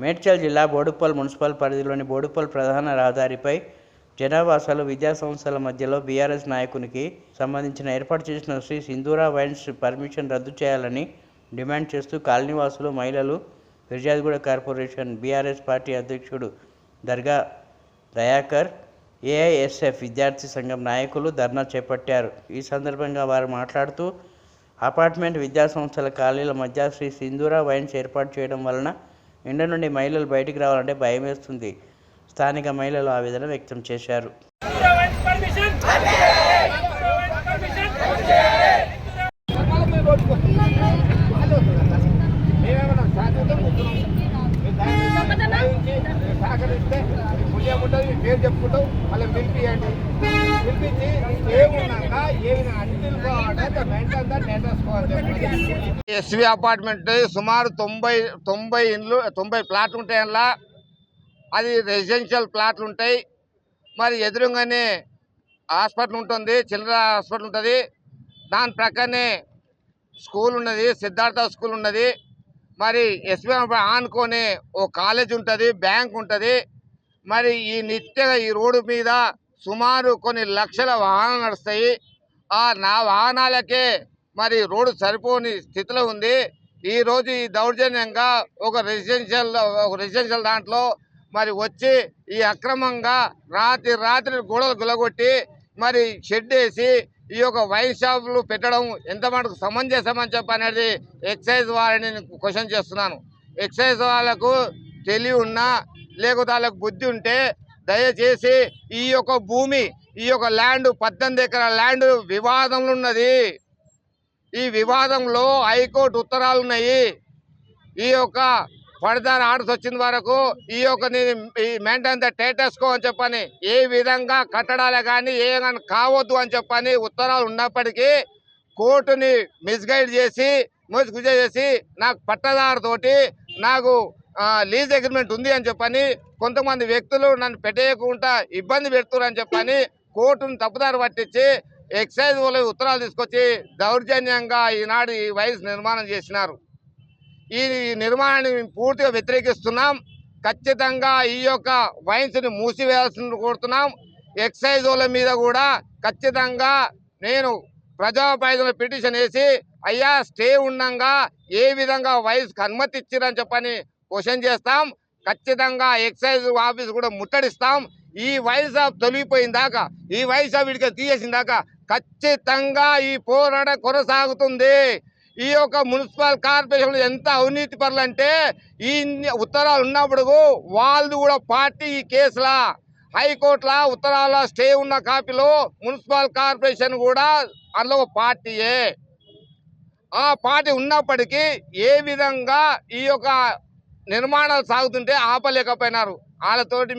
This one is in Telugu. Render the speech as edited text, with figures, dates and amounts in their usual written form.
మేడ్చల్ జిల్లా బోడుప్పల్ మున్సిపల్ పరిధిలోని బోడుప్పల్ ప్రధాన రహదారిపై జనావాసాలు విద్యాసంస్థల మధ్యలో బీఆర్ఎస్ నాయకునికి సంబంధించిన ఏర్పాటు చేసిన శ్రీ సింధూరా వైన్స్ పర్మిషన్ రద్దు చేయాలని డిమాండ్ చేస్తూ కాలనీవాసులు, మహిళలు ఫిర్యాదుగూడ కార్పొరేషన్ బీఆర్ఎస్ పార్టీ అధ్యక్షుడు దర్గా దయాకర్, ఏఐఎస్ఎఫ్ విద్యార్థి సంఘం నాయకులు ధర్నా చేపట్టారు. ఈ సందర్భంగా వారు మాట్లాడుతూ అపార్ట్మెంట్ విద్యాసంస్థల కాలనీల మధ్య శ్రీ సింధూరా వైన్స్ ఏర్పాటు చేయడం వలన ఇండ్ల నుండి మహిళలు బయటికి రావాలంటే భయం వేస్తుంది. స్థానిక మహిళలు ఆవేదన వ్యక్తం చేశారు. ఎస్వి అపార్ట్మెంట్ సుమారు 90 ఇండ్లు 90 ప్లాట్లు ఉంటాయి. అందులో అది రెసిడెన్షియల్ ప్లాట్లు ఉంటాయి. మరి ఎదురుగానే హాస్పిటల్ ఉంటుంది, చిల్డ్రన్ హాస్పిటల్ ఉంటుంది. దాని ప్రక్కనే స్కూల్ ఉన్నది, సిద్ధార్థ స్కూల్ ఉన్నది. మరి ఎస్వి ఆనుకొని ఓ కాలేజ్ ఉంటుంది, బ్యాంక్ ఉంటుంది. మరి ఈ రోడ్డు మీద సుమారు కొన్ని లక్షల వాహనాలు నడుస్తాయి. నా వాహనాలకే మరి రోడ్డు సరిపోని స్థితిలో ఉంది. ఈరోజు ఈ దౌర్జన్యంగా ఒక రెసిడెన్షియల్ దాంట్లో మరి వచ్చి ఈ అక్రమంగా రాత్రి గోడలు గులగొట్టి మరి షెడ్ వేసి ఈ యొక్క వైన్ షాపులు పెట్టడం ఎంత మటుకు సమంజసమని చెప్పనేది ఎక్సైజ్ వారిని క్వశ్చన్ చేస్తున్నాను. ఎక్సైజ్ వాళ్ళకు తెలివి ఉన్నా లేకపోతే వాళ్ళకు బుద్ధి ఉంటే దయచేసి ఈ యొక్క భూమి, ఈ యొక్క ల్యాండ్ 18 ఎకరాల ల్యాండ్ వివాదంలో ఉన్నది. ఈ వివాదంలో హైకోర్టు ఉత్తరాలు ఉన్నాయి. ఈ యొక్క ఫర్దర్ ఆర్డర్స్ వచ్చిన వరకు ఈ యొక్క మెయింటైన్ ద స్టేటస్ కో అని చెప్పని, ఏ విధంగా కట్టడాలే కానీ ఏ కానీ కావద్దు అని చెప్పని ఉత్తరాలు ఉన్నప్పటికీ కోర్టుని మిస్గైడ్ చేసి నాకు పట్టదారుతోటి నాకు లీజ్ అగ్రిమెంట్ ఉంది అని చెప్పని కొంతమంది వ్యక్తులు నన్ను పెట్టేయకుండా ఇబ్బంది పెడుతున్నారని చెప్పని కోర్టును తప్పుదారి పట్టించి ఎక్సైజ్ వాళ్ళు ఉత్తరాలు తీసుకొచ్చి దౌర్జన్యంగా ఈనాడు ఈ వైన్స్ నిర్మాణం చేసినారు. ఈ నిర్మాణాన్ని పూర్తిగా వ్యతిరేకిస్తున్నాం. ఖచ్చితంగా ఈ యొక్క వైన్స్ని మూసివేయాల్సింది కోరుతున్నాం. ఎక్సైజ్ వాళ్ళ మీద కూడా ఖచ్చితంగా నేను ప్రజాపాలన పిటిషన్ వేసి అయ్యా స్టే ఉండగా ఏ విధంగా వైన్స్కి అనుమతి ఇచ్చిరని చెప్పని క్వశ్చన్ చేస్తాం. ఖచ్చితంగా ఎక్సైజ్ ఆఫీస్ కూడా ముట్టడిస్తాం. ఈ వైన్ షాప్ తొలగిపోయిన దాకా, ఈ వైన్ షాప్ వీడికి తీసేసిన దాకా ఖచ్చితంగా ఈ పోరాటం కొనసాగుతుంది. ఈ యొక్క మున్సిపల్ కార్పొరేషన్ ఎంత అవినీతి పరులు అంటే ఈ ఉత్తరాలు ఉన్నప్పుడు వాళ్ళు కూడా పార్టీ ఈ కేసులా హైకోర్టుల ఉత్తరాల స్టే ఉన్న కాపీలో మున్సిపల్ కార్పొరేషన్ కూడా అందులో పార్టీయే. ఆ పార్టీ ఉన్నప్పటికీ ఏ విధంగా ఈ యొక్క నిర్మాణాలు సాగుతుంటే ఆపలేకపోయినారు. వాళ్ళతోటి